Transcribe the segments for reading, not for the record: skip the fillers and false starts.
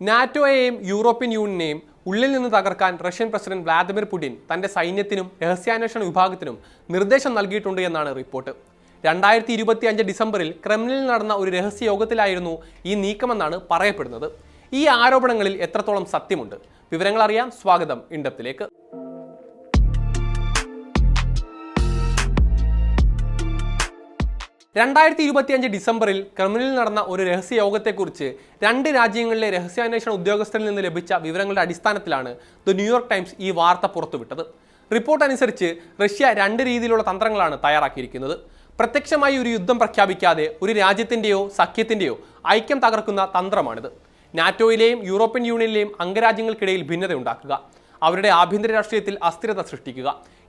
നാറ്റോയെയും European യൂണിയനെയും ഉള്ളിൽ നിന്ന് തകർക്കാൻ റഷ്യൻ പ്രസിഡന്റ് വ്ളാദിമിർ പുടിൻ തന്റെ സൈന്യത്തിനും രഹസ്യാന്വേഷണ വിഭാഗത്തിനും നിർദ്ദേശം നൽകിയിട്ടുണ്ട് എന്നാണ് റിപ്പോർട്ട്. 2025 ഡിസംബറിൽ ക്രെംലിനിൽ നടന്ന ഒരു രഹസ്യ യോഗത്തിലായിരുന്നു ഈ നീക്കമെന്നാണ് പറയപ്പെടുന്നത്. ഈ ആരോപണങ്ങളിൽ എത്രത്തോളം സത്യമുണ്ട്? വിവരങ്ങൾ അറിയാൻ സ്വാഗതം ഇൻഡെപ്തിലേക്ക്. 2025 ഡിസംബറിൽ ക്രെംലിനിൽ നടന്ന ഒരു രഹസ്യ യോഗത്തെക്കുറിച്ച് രണ്ട് രാജ്യങ്ങളിലെ രഹസ്യാന്വേഷണ ഉദ്യോഗസ്ഥരിൽ നിന്ന് ലഭിച്ച വിവരങ്ങളുടെ അടിസ്ഥാനത്തിലാണ് ദ ന്യൂയോർക്ക് ടൈംസ് ഈ വാർത്ത പുറത്തുവിട്ടത്. റിപ്പോർട്ട് അനുസരിച്ച് റഷ്യ രണ്ട് രീതിയിലുള്ള തന്ത്രങ്ങളാണ് തയ്യാറാക്കിയിരിക്കുന്നത്. പ്രത്യക്ഷമായി ഒരു യുദ്ധം പ്രഖ്യാപിക്കാതെ ഒരു രാജ്യത്തിൻ്റെയോ സഖ്യത്തിൻ്റെയോ ഐക്യം തകർക്കുന്ന തന്ത്രമാണിത്. നാറ്റോയിലെയും യൂറോപ്യൻ യൂണിയനിലെയും അംഗരാജ്യങ്ങൾക്കിടയിൽ ഭിന്നത ഉണ്ടാക്കുക, അവരുടെ ആഭ്യന്തര രാഷ്ട്രീയത്തിൽ അസ്ഥിരത സൃഷ്ടിക്കുക,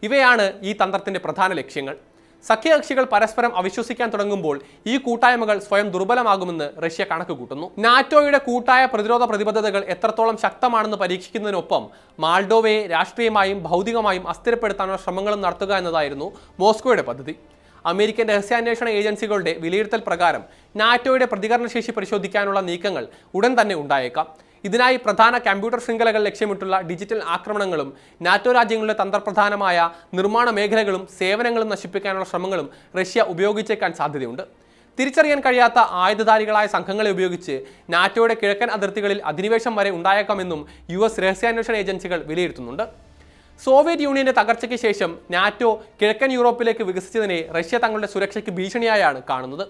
ഇവയാണ് ഈ തന്ത്രത്തിന്റെ പ്രധാന ലക്ഷ്യങ്ങൾ. സഖ്യകക്ഷികൾ പരസ്പരം അവിശ്വസിക്കാൻ തുടങ്ങുമ്പോൾ ഈ കൂട്ടായ്മകൾ സ്വയം ദുർബലമാകുമെന്ന് റഷ്യ കണക്ക് കൂട്ടുന്നു. നാറ്റോയുടെ കൂട്ടായ പ്രതിരോധ പ്രതിബദ്ധതകൾ എത്രത്തോളം ശക്തമാണെന്ന് പരീക്ഷിക്കുന്നതിനൊപ്പം മാൾഡോവയെ രാഷ്ട്രീയമായും ഭൗതികമായും അസ്ഥിരപ്പെടുത്താനുള്ള ശ്രമങ്ങളും നടത്തുക എന്നതായിരുന്നു മോസ്കോയുടെ പദ്ധതി. അമേരിക്കൻ രഹസ്യാന്വേഷണ ഏജൻസികളുടെ വിലയിരുത്തൽ പ്രകാരം നാറ്റോയുടെ പ്രതികരണശേഷി പരിശോധിക്കാനുള്ള നീക്കങ്ങൾ ഉടൻ തന്നെ ഉണ്ടായേക്കാം. ഇതിനായി പ്രധാന കമ്പ്യൂട്ടർ ശൃംഖലകൾ ലക്ഷ്യമിട്ടുള്ള ഡിജിറ്റൽ ആക്രമണങ്ങളും നാറ്റോ രാജ്യങ്ങളുടെ തന്ത്രപ്രധാനമായ നിർമ്മാണ മേഖലകളും സേവനങ്ങളും നശിപ്പിക്കാനുള്ള ശ്രമങ്ങളും റഷ്യ ഉപയോഗിച്ചേക്കാൻ സാധ്യതയുണ്ട്. തിരിച്ചറിയാൻ കഴിയാത്ത ആയുധധാരികളായ സംഘങ്ങളെ ഉപയോഗിച്ച് നാറ്റോയുടെ കിഴക്കൻ അതിർത്തികളിൽ അധിനിവേശം വരെ ഉണ്ടായേക്കാമെന്നും US രഹസ്യാന്വേഷണ ഏജൻസികൾ വിലയിരുത്തുന്നുണ്ട്. സോവിയറ്റ് യൂണിയന്റെ തകർച്ചയ്ക്ക് ശേഷം നാറ്റോ കിഴക്കൻ യൂറോപ്പിലേക്ക് വികസിച്ചതിനെ റഷ്യ തങ്ങളുടെ സുരക്ഷയ്ക്ക് ഭീഷണിയായാണ് കാണുന്നത്.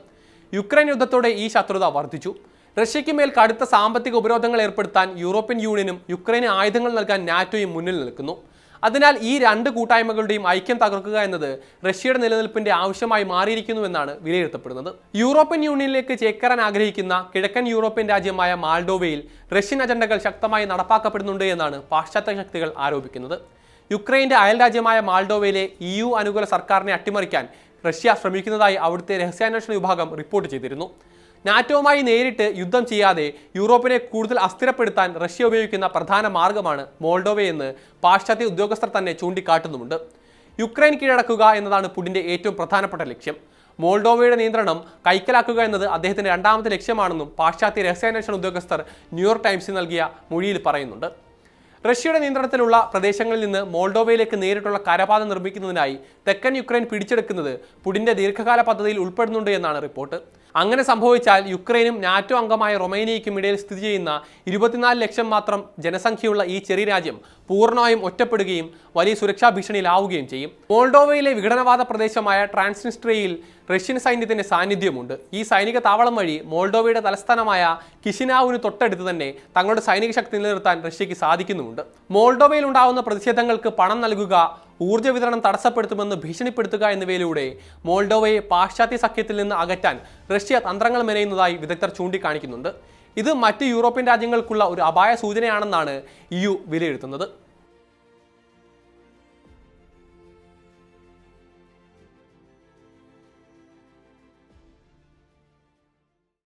യുക്രൈൻ യുദ്ധത്തോടെ ഈ ശത്രുത വർദ്ധിച്ചു. റഷ്യയ്ക്ക് മേൽ കടുത്ത സാമ്പത്തിക ഉപരോധങ്ങൾ ഏർപ്പെടുത്താൻ യൂറോപ്യൻ യൂണിയനും യുക്രൈന് ആയുധങ്ങൾ നൽകാൻ നാറ്റോയും മുന്നിൽ നിൽക്കുന്നു. അതിനാൽ ഈ രണ്ട് കൂട്ടായ്മകളുടെയും ഐക്യം തകർക്കുക എന്നത് റഷ്യയുടെ നിലനിൽപ്പിന്റെ ആവശ്യമായി മാറിയിരിക്കുന്നുവെന്നാണ് വിലയിരുത്തപ്പെടുന്നത്. യൂറോപ്യൻ യൂണിയനിലേക്ക് ചേക്കേറാൻ ആഗ്രഹിക്കുന്ന കിഴക്കൻ യൂറോപ്യൻ രാജ്യമായ മാൾഡോവയിൽ റഷ്യൻ അജണ്ടകൾ ശക്തമായി നടപ്പാക്കപ്പെടുന്നുണ്ട് എന്നാണ് പാശ്ചാത്യ ശക്തികൾ ആരോപിക്കുന്നത്. യുക്രൈന്റെ അയൽ രാജ്യമായ മാൾഡോവയിലെ EU അനുകൂല സർക്കാരിനെ അട്ടിമറിക്കാൻ റഷ്യ ശ്രമിക്കുന്നതായി അവിടുത്തെ രഹസ്യാന്വേഷണ വിഭാഗം റിപ്പോർട്ട് ചെയ്തിരുന്നു. നാറ്റോവുമായി നേരിട്ട് യുദ്ധം ചെയ്യാതെ യൂറോപ്പിനെ കൂടുതൽ അസ്ഥിരപ്പെടുത്താൻ റഷ്യ ഉപയോഗിക്കുന്ന പ്രധാന മാർഗമാണ് മോൾഡോവയെന്ന് പാശ്ചാത്യ ഉദ്യോഗസ്ഥർ തന്നെ ചൂണ്ടിക്കാട്ടുന്നുമുണ്ട്. യുക്രൈൻ കീഴടക്കുക എന്നതാണ് പുടിന്റെ ഏറ്റവും പ്രധാനപ്പെട്ട ലക്ഷ്യം. മോൾഡോവയുടെ നിയന്ത്രണം കൈക്കലാക്കുക എന്നത് അദ്ദേഹത്തിന്റെ രണ്ടാമത്തെ ലക്ഷ്യമാണെന്നും പാശ്ചാത്യ രഹസ്യാന്വേഷണ ഉദ്യോഗസ്ഥർ ന്യൂയോർക്ക് ടൈംസിന് നൽകിയ മൊഴിയിൽ പറയുന്നുണ്ട്. റഷ്യയുടെ നിയന്ത്രണത്തിലുള്ള പ്രദേശങ്ങളിൽ നിന്ന് മോൾഡോവയിലേക്ക് നേരിട്ടുള്ള കരപാത നിർമ്മിക്കുന്നതിനായി തെക്കൻ യുക്രൈൻ പിടിച്ചെടുക്കുന്നത് പുടിന്റെ ദീർഘകാല പദ്ധതിയിൽ ഉൾപ്പെടുന്നുണ്ട് എന്നാണ് റിപ്പോർട്ട്. അങ്ങനെ സംഭവിച്ചാൽ യുക്രൈനും നാറ്റോ അംഗമായ റൊമേനിയയ്ക്കും ഇടയിൽ സ്ഥിതി ചെയ്യുന്ന 24 ലക്ഷം മാത്രം ജനസംഖ്യയുള്ള ഈ ചെറിയ രാജ്യം പൂർണ്ണമായും ഒറ്റപ്പെടുകയും വലിയ സുരക്ഷാ ഭീഷണിയിലാവുകയും ചെയ്യും. മോൾഡോവയിലെ വിഘടനവാദ പ്രദേശമായ ട്രാൻസ്നിസ്ട്രിയയിൽ റഷ്യൻ സൈന്യത്തിന്റെ സാന്നിധ്യമുണ്ട്. ഈ സൈനിക താവളം വഴി മോൾഡോവയുടെ തലസ്ഥാനമായ കിഷിനാവിന് തൊട്ടടുത്ത് തന്നെ തങ്ങളുടെ സൈനിക ശക്തി നിലനിർത്താൻ റഷ്യയ്ക്ക് സാധിക്കുന്നുമുണ്ട്. മോൾഡോവയിൽ ഉണ്ടാവുന്ന പ്രതിഷേധങ്ങൾക്ക് പണം നൽകുക, ഊർജ്ജ വിതരണം തടസ്സപ്പെടുത്തുമെന്ന് ഭീഷണിപ്പെടുത്തുക എന്നിവയിലൂടെ മോൾഡോവയെ പാശ്ചാത്യ സഖ്യത്തിൽ നിന്ന് അകറ്റാൻ റഷ്യ തന്ത്രങ്ങൾ മെനയുന്നതായി വിദഗ്ധർ ചൂണ്ടിക്കാണിക്കുന്നുണ്ട്. ഇത് മറ്റ് യൂറോപ്യൻ രാജ്യങ്ങൾക്കുള്ള ഒരു അപായ സൂചനയാണെന്നാണ് EU വിലയിരുത്തുന്നത്.